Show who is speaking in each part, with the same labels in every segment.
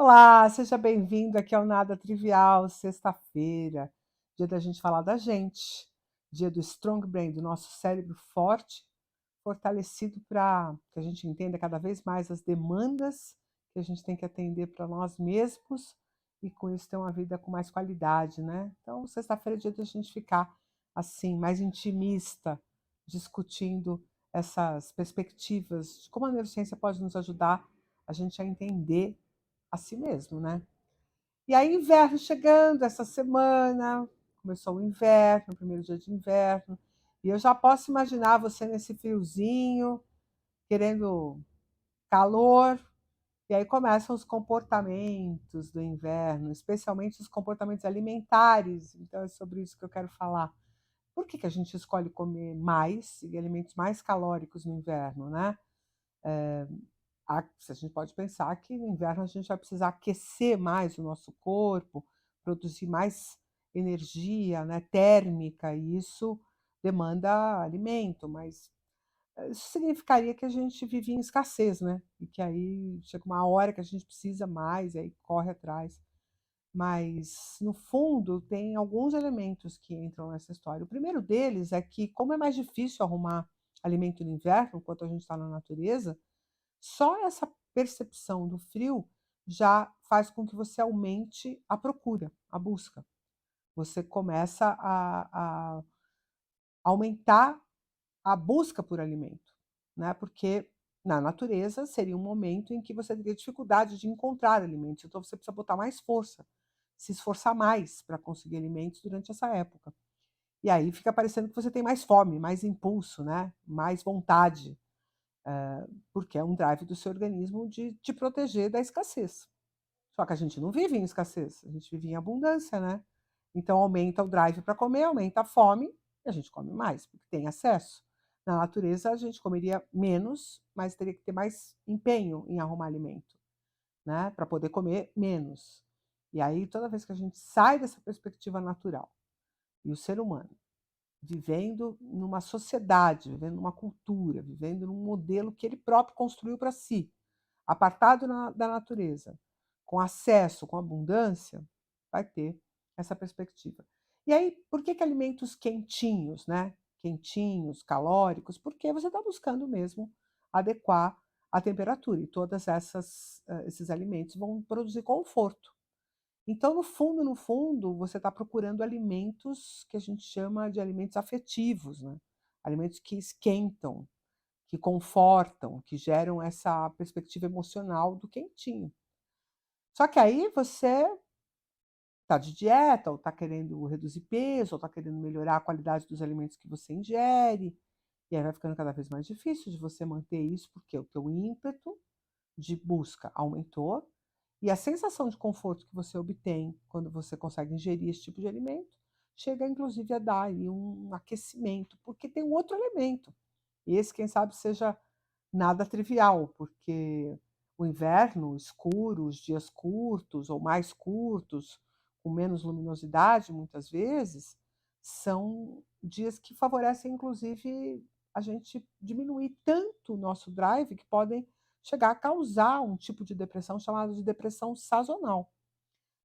Speaker 1: Olá, seja bem-vindo aqui ao Nada Trivial, sexta-feira, dia da gente falar da gente, dia do Strong Brain, do nosso cérebro forte, fortalecido para que a gente entenda cada vez mais as demandas que a gente tem que atender para nós mesmos e com isso ter uma vida com mais qualidade, né? Então, sexta-feira é dia da gente ficar assim, mais intimista, discutindo essas perspectivas de como a neurociência pode nos ajudar a gente a entender a si mesmo, né? E aí, inverno chegando essa semana, começou o inverno, o primeiro dia de inverno, e eu já posso imaginar você nesse friozinho, querendo calor, e aí começam os comportamentos do inverno, especialmente os comportamentos alimentares. Então é sobre isso que eu quero falar. Por que a gente escolhe comer mais e alimentos mais calóricos no inverno, né? A gente pode pensar que no inverno a gente vai precisar aquecer mais o nosso corpo, produzir mais energia, né, térmica, e isso demanda alimento, mas isso significaria que a gente vive em escassez, né? E que aí chega uma hora que a gente precisa mais, e aí corre atrás. Mas, no fundo, tem alguns elementos que entram nessa história. O primeiro deles é que, como é mais difícil arrumar alimento no inverno, enquanto a gente está na natureza, só essa percepção do frio já faz com que você aumente a procura, a busca. Você começa a aumentar a busca por alimento, né? Porque na natureza seria um momento em que você teria dificuldade de encontrar alimentos, então você precisa botar mais força, se esforçar mais para conseguir alimentos durante essa época. E aí fica parecendo que você tem mais fome, mais impulso, né? Mais vontade, porque é um drive do seu organismo de te proteger da escassez. Só que a gente não vive em escassez, a gente vive em abundância, né? Então aumenta o drive para comer, aumenta a fome e a gente come mais, porque tem acesso. Na natureza a gente comeria menos, mas teria que ter mais empenho em arrumar alimento, né? Para poder comer menos. E aí, toda vez que a gente sai dessa perspectiva natural e o ser humano vivendo numa sociedade, vivendo numa cultura, vivendo num modelo que ele próprio construiu para si, apartado da natureza, com acesso, com abundância, vai ter essa perspectiva. E aí, por que alimentos quentinhos, né? Quentinhos, calóricos? Porque você está buscando mesmo adequar a temperatura e todas esses alimentos vão produzir conforto. Então, no fundo, você está procurando alimentos que a gente chama de alimentos afetivos, né? Alimentos que esquentam, que confortam, que geram essa perspectiva emocional do quentinho. Só que aí você está de dieta, ou está querendo reduzir peso, ou está querendo melhorar a qualidade dos alimentos que você ingere, e aí vai ficando cada vez mais difícil de você manter isso, porque o teu ímpeto de busca aumentou, e a sensação de conforto que você obtém quando você consegue ingerir esse tipo de alimento, chega inclusive a dar aí um aquecimento, porque tem um outro elemento. E esse, quem sabe, seja nada trivial, porque o inverno escuro, os dias curtos ou mais curtos, com menos luminosidade muitas vezes, são dias que favorecem inclusive a gente diminuir tanto o nosso drive que podem chegar a causar um tipo de depressão chamada de depressão sazonal.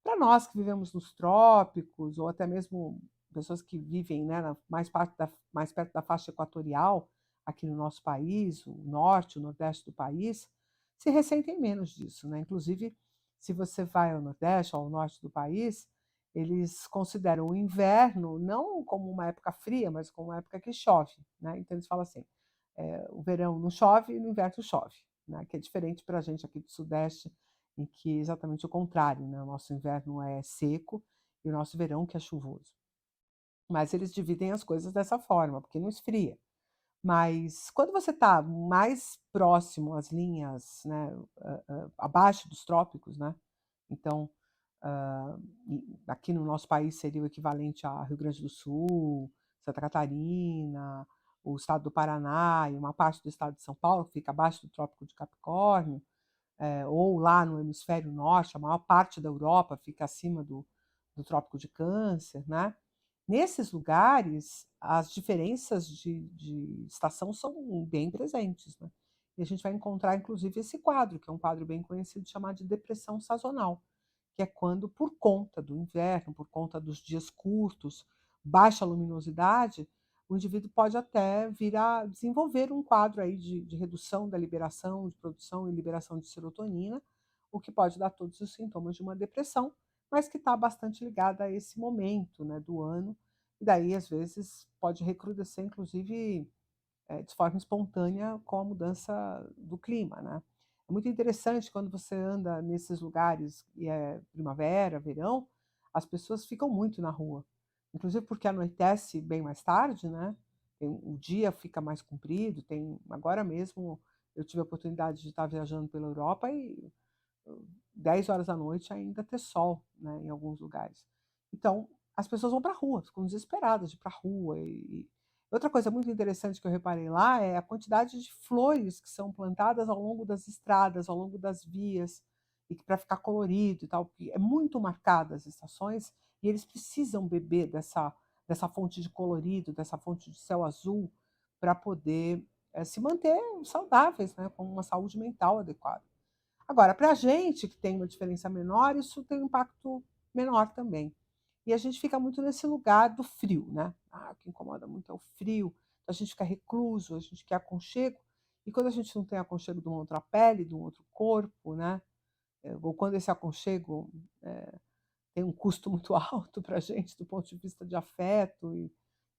Speaker 1: Para nós que vivemos nos trópicos, ou até mesmo pessoas que vivem, né, mais perto da faixa equatorial, aqui no nosso país, o norte, o nordeste do país, se ressentem menos disso, né? Inclusive, se você vai ao nordeste ou ao norte do país, eles consideram o inverno não como uma época fria, mas como uma época que chove, né? Então eles falam assim, o verão não chove e no inverno chove, né? Que é diferente para a gente aqui do sudeste, em que é exatamente o contrário, né? O nosso inverno é seco e o nosso verão que é chuvoso. Mas eles dividem as coisas dessa forma, porque não esfria. Mas quando você está mais próximo às linhas, né, abaixo dos trópicos, né? Então, aqui no nosso país seria o equivalente a Rio Grande do Sul, Santa Catarina, o estado do Paraná e uma parte do estado de São Paulo, que fica abaixo do Trópico de Capricórnio, ou lá no hemisfério norte, a maior parte da Europa fica acima do Trópico de Câncer, né? Nesses lugares, as diferenças de estação são bem presentes, né? E a gente vai encontrar inclusive esse quadro, que é um quadro bem conhecido chamado de depressão sazonal, que é quando, por conta do inverno, por conta dos dias curtos, baixa luminosidade, o indivíduo pode até vir a desenvolver um quadro aí de redução da liberação, de produção e liberação de serotonina, o que pode dar todos os sintomas de uma depressão, mas que está bastante ligada a esse momento, né, do ano, e daí às vezes pode recrudescer inclusive de forma espontânea com a mudança do clima, né. É muito interessante quando você anda nesses lugares e é primavera, verão, as pessoas ficam muito na rua, inclusive porque anoitece bem mais tarde, né, o dia fica mais comprido, tem agora mesmo eu tive a oportunidade de estar viajando pela Europa e 10 horas da noite ainda ter sol, né, em alguns lugares. Então, as pessoas vão para a rua, ficam desesperadas de ir para a rua outra coisa muito interessante que eu reparei lá é a quantidade de flores que são plantadas ao longo das estradas, ao longo das vias, e que para ficar colorido e tal, porque é muito marcada as estações, e eles precisam beber dessa fonte de colorido, dessa fonte de céu azul, para poder, se manter saudáveis, né, com uma saúde mental adequada. Agora, para a gente que tem uma diferença menor, isso tem um impacto menor também. E a gente fica muito nesse lugar do frio, né. Ah, o que incomoda muito é o frio, a gente fica recluso, a gente quer aconchego, e quando a gente não tem aconchego de uma outra pele, de um outro corpo, né, ou quando esse aconchego, tem um custo muito alto para a gente do ponto de vista de afeto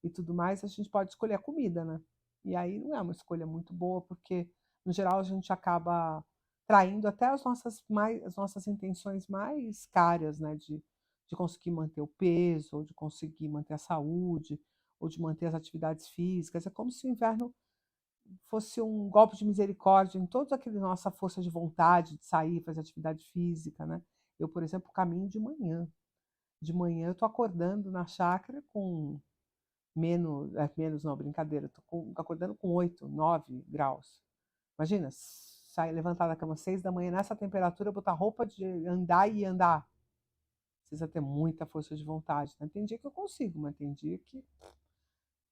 Speaker 1: e tudo mais, a gente pode escolher a comida, né. E aí não é uma escolha muito boa, porque no geral a gente acaba traindo até as nossas intenções mais caras, né, de conseguir manter o peso, ou de conseguir manter a saúde, ou de manter as atividades físicas. É como se o inverno fosse um golpe de misericórdia em toda aquele nossa força de vontade de sair, fazer atividade física, né. Eu, por exemplo, caminho de manhã. De manhã eu tô acordando na chácara com menos não, brincadeira, acordando com 8, 9 graus. Imagina, sair levantar da cama 6 da manhã nessa temperatura, botar roupa de andar e andar. Precisa ter muita força de vontade, né. Tem dia que eu consigo, mas tem dia que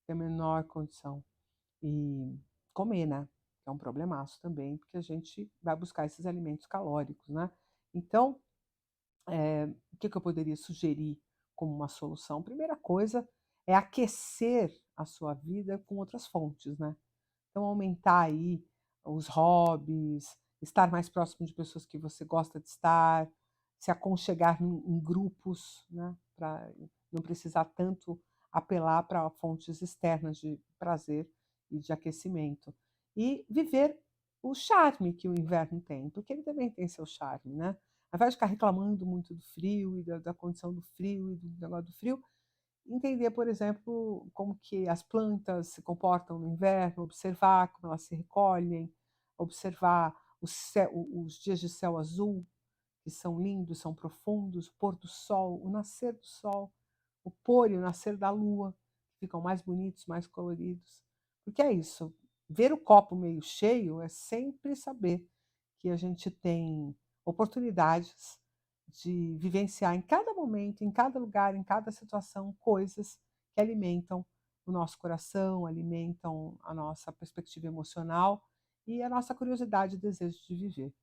Speaker 1: tem a menor condição. E comer, né, que é um problemaço também, porque a gente vai buscar esses alimentos calóricos, né. Então, o que que eu poderia sugerir como uma solução? Primeira coisa é aquecer a sua vida com outras fontes, né. Então aumentar aí os hobbies, estar mais próximo de pessoas que você gosta de estar, se aconchegar em grupos, né, para não precisar tanto apelar para fontes externas de prazer e de aquecimento. E viver o charme que o inverno tem, porque ele também tem seu charme, né. Ao invés de ficar reclamando muito do frio e da condição do frio e do negócio do frio, entender, por exemplo, como que as plantas se comportam no inverno, observar como elas se recolhem, observar os dias de céu azul, que são lindos, são profundos, o pôr do sol, o nascer do sol, o pôr e o nascer da lua, que ficam mais bonitos, mais coloridos. Porque é isso, ver o copo meio cheio é sempre saber que a gente tem oportunidades de vivenciar em cada momento, em cada lugar, em cada situação, coisas que alimentam o nosso coração, alimentam a nossa perspectiva emocional e a nossa curiosidade e desejo de viver.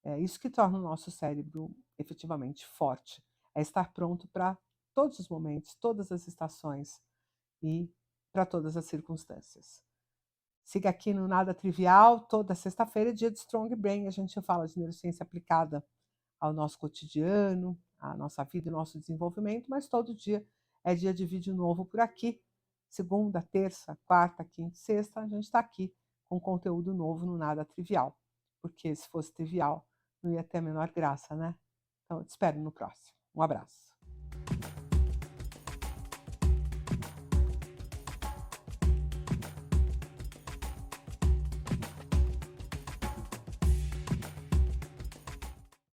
Speaker 1: É isso que torna o nosso cérebro efetivamente forte, é estar pronto para todos os momentos, todas as estações e para todas as circunstâncias. Siga aqui no Nada Trivial, toda sexta-feira é dia de Strong Brain, a gente fala de neurociência aplicada ao nosso cotidiano, à nossa vida e nosso desenvolvimento, mas todo dia é dia de vídeo novo por aqui. Segunda, terça, quarta, quinta e sexta, a gente está aqui com conteúdo novo no Nada Trivial, porque se fosse trivial, não ia ter a menor graça, né? Então, eu te espero no próximo. Um abraço.